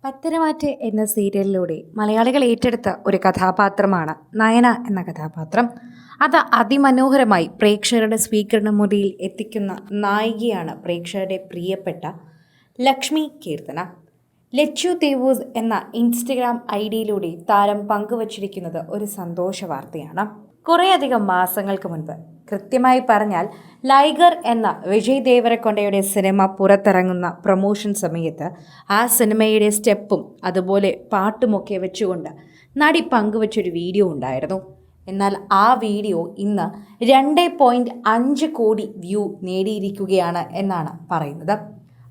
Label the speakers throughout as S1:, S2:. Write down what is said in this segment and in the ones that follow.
S1: പത്തരമാറ്റ് എന്ന സീരിയലിലൂടെ മലയാളികൾ ഏറ്റെടുത്ത ഒരു കഥാപാത്രമാണ് നയന എന്ന കഥാപാത്രം. അത് അതിമനോഹരമായി പ്രേക്ഷകരുടെ സ്വീകരണ മുറിയിൽ എത്തിക്കുന്ന നായികയാണ് പ്രേക്ഷകരുടെ പ്രിയപ്പെട്ട ലക്ഷ്മി കീർത്തന. ലച്ചു തേവൂസ് എന്ന ഇൻസ്റ്റഗ്രാം ഐഡിയിലൂടെ താരം പങ്കുവച്ചിരിക്കുന്നത് ഒരു സന്തോഷ വാർത്തയാണ്. കുറേയധികം മാസങ്ങൾക്ക് മുൻപ്, കൃത്യമായി പറഞ്ഞാൽ ലൈഗർ എന്ന വിജയ് ദേവരക്കൊണ്ടയുടെ സിനിമ പുറത്തിറങ്ങുന്ന പ്രൊമോഷൻ സമയത്ത് ആ സിനിമയുടെ സ്റ്റെപ്പും അതുപോലെ പാട്ടുമൊക്കെ വെച്ചുകൊണ്ട് നടി പങ്കുവച്ചൊരു വീഡിയോ ഉണ്ടായിരുന്നു. എന്നാൽ ആ വീഡിയോ ഇന്ന് 2.5 കോടി വ്യൂ നേടിയിരിക്കുകയാണ് എന്നാണ് പറയുന്നത്.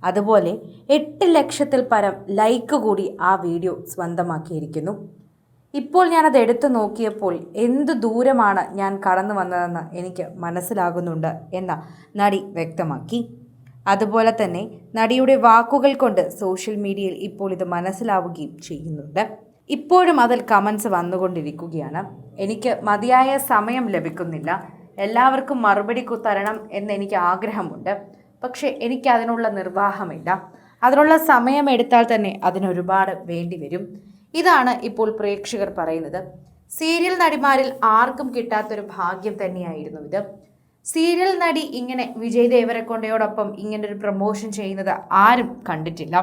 S1: അതുപോലെ 8 ലക്ഷത്തിൽ പരം ലൈക്ക് കൂടി ആ വീഡിയോ സ്വന്തമാക്കിയിരിക്കുന്നു. ഇപ്പോൾ ഞാനത് എടുത്തു നോക്കിയപ്പോൾ എന്തു ദൂരമാണ് ഞാൻ കടന്നു വന്നതെന്ന് എനിക്ക് മനസ്സിലാകുന്നുണ്ട് എന്ന് നടി വ്യക്തമാക്കി. അതുപോലെ തന്നെ നടിയുടെ വാക്കുകൾ കൊണ്ട് സോഷ്യൽ മീഡിയയിൽ ഇപ്പോൾ ഇത് മനസ്സിലാവുകയും ചെയ്യുന്നുണ്ട്. ഇപ്പോഴും അതിൽ കമൻസ് വന്നുകൊണ്ടിരിക്കുകയാണ്. എനിക്ക് മതിയായ സമയം ലഭിക്കുന്നില്ല, എല്ലാവർക്കും മറുപടി തരണം എന്നെനിക്ക് ആഗ്രഹമുണ്ട്, പക്ഷേ എനിക്ക് അതിനുള്ള നിർവാഹമില്ല, അതിനുള്ള സമയമെടുത്താൽ തന്നെ അതിനൊരുപാട് വേണ്ടി വരും. ഇതാണ് ഇപ്പോൾ പ്രേക്ഷകർ പറയുന്നത്. സീരിയൽ നടിമാരിൽ ആർക്കും കിട്ടാത്തൊരു ഭാഗ്യം തന്നെയായിരുന്നു ഇത്. സീരിയൽ നടി ഇങ്ങനെ വിജയ് ദേവരക്കൊണ്ടയോടൊപ്പം ഇങ്ങനൊരു പ്രൊമോഷൻ ചെയ്യുന്നത് ആരും കണ്ടിട്ടില്ല.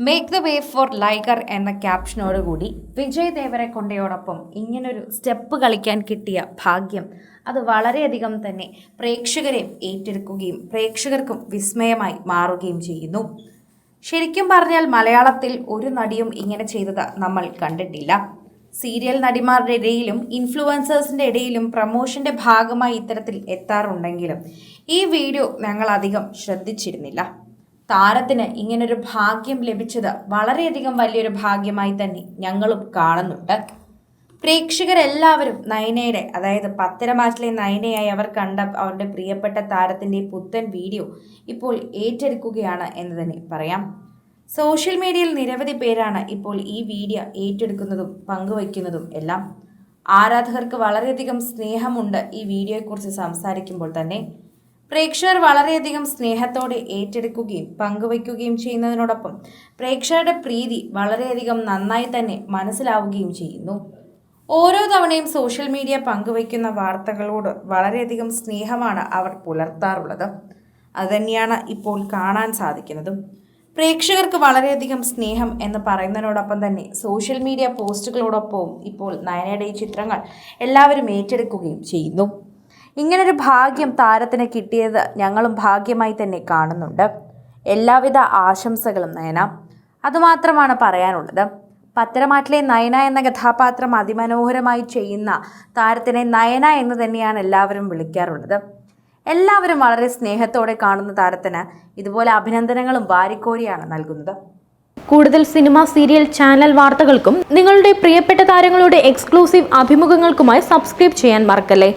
S1: Make the way for liger എന്ന ക്യാപ്ഷനോടുകൂടി വിജയ് ദേവരക്കൊണ്ടയോടൊപ്പം ഇങ്ങനൊരു സ്റ്റെപ്പ് കളിക്കാൻ കിട്ടിയ ഭാഗ്യം അത് വളരെയധികം തന്നെ പ്രേക്ഷകരെ ഏറ്റെടുക്കുകയും പ്രേക്ഷകർക്കും വിസ്മയമായി മാറുകയും ചെയ്യുന്നു. ശരിക്കും പറഞ്ഞാൽ മലയാളത്തിൽ ഒരു നടിയും ഇങ്ങനെ ചെയ്തത് നമ്മൾ കണ്ടിട്ടില്ല. സീരിയൽ നടിമാരുടെ ഇടയിലും ഇൻഫ്ലുവൻസേഴ്സിൻ്റെ ഇടയിലും പ്രമോഷൻ്റെ ഭാഗമായി ഇത്തരത്തിൽ എത്താറുണ്ടെങ്കിലും ഈ വീഡിയോ ഞങ്ങൾ അധികം ശ്രദ്ധിച്ചിരുന്നില്ല. താരത്തിന് ഇങ്ങനൊരു ഭാഗ്യം ലഭിച്ചത് വളരെയധികം വലിയൊരു ഭാഗ്യമായി തന്നെ ഞങ്ങളും കാണുന്നുണ്ട്. പ്രേക്ഷകരെല്ലാവരും നയനയുടെ, അതായത് പത്തരമാറ്റിലെ നയനയായി അവർ കണ്ട അവരുടെ പ്രിയപ്പെട്ട താരത്തിൻ്റെ പുത്തൻ വീഡിയോ ഇപ്പോൾ ഏറ്റെടുക്കുകയാണ് എന്ന് തന്നെ പറയാം. സോഷ്യൽ മീഡിയയിൽ നിരവധി പേരാണ് ഇപ്പോൾ ഈ വീഡിയോ ഏറ്റെടുക്കുന്നതും പങ്കുവയ്ക്കുന്നതും എല്ലാം. ആരാധകർക്ക് വളരെയധികം സ്നേഹമുണ്ട് ഈ വീഡിയോയെക്കുറിച്ച് സംസാരിക്കുമ്പോൾ തന്നെ. പ്രേക്ഷകർ വളരെയധികം സ്നേഹത്തോടെ ഏറ്റെടുക്കുകയും പങ്കുവയ്ക്കുകയും ചെയ്യുന്നതിനോടൊപ്പം പ്രേക്ഷകരുടെ പ്രീതി വളരെയധികം നന്നായി തന്നെ മനസ്സിലാവുകയും ചെയ്യുന്നു. ഓരോ തവണയും സോഷ്യൽ മീഡിയ പങ്കുവയ്ക്കുന്ന വാർത്തകളോട് വളരെയധികം സ്നേഹമാണ് അവർ പുലർത്താറുള്ളത്. അതുതന്നെയാണ് ഇപ്പോൾ കാണാൻ സാധിക്കുന്നതും. പ്രേക്ഷകർക്ക് വളരെയധികം സ്നേഹം എന്ന് പറയുന്നതിനോടൊപ്പം തന്നെ സോഷ്യൽ മീഡിയ പോസ്റ്റുകളോടൊപ്പവും ഇപ്പോൾ നയനയുടെ ഈ ചിത്രങ്ങൾ എല്ലാവരും ഏറ്റെടുക്കുകയും ചെയ്യുന്നു. ഇങ്ങനൊരു ഭാഗ്യം താരത്തിന് കിട്ടിയത് ഞങ്ങളും ഭാഗ്യമായി തന്നെ കാണുന്നുണ്ട്. എല്ലാവിധ ആശംസകളും നയന. അതുമാത്രമാണ് പറയാനുള്ളത്. പത്തരമാറ്റിലെ നയന എന്ന കഥാപാത്രം അതിമനോഹരമായി ചെയ്യുന്ന താരത്തിനെ നയന എന്ന് തന്നെയാണ് എല്ലാവരും വിളിക്കാറുള്ളത്. എല്ലാവരും വളരെ സ്നേഹത്തോടെ കാണുന്ന താരത്തിന് ഇതുപോലെ അഭിനന്ദനങ്ങളും വാരിക്കോരിയാണ് നൽകുന്നത്.
S2: കൂടുതൽ സിനിമ, സീരിയൽ, ചാനൽ വാർത്തകൾക്കും നിങ്ങളുടെ പ്രിയപ്പെട്ട താരങ്ങളുടെ എക്സ്ക്ലൂസീവ് അഭിമുഖങ്ങൾക്കുമായി സബ്സ്ക്രൈബ് ചെയ്യാൻ മറക്കല്ലേ.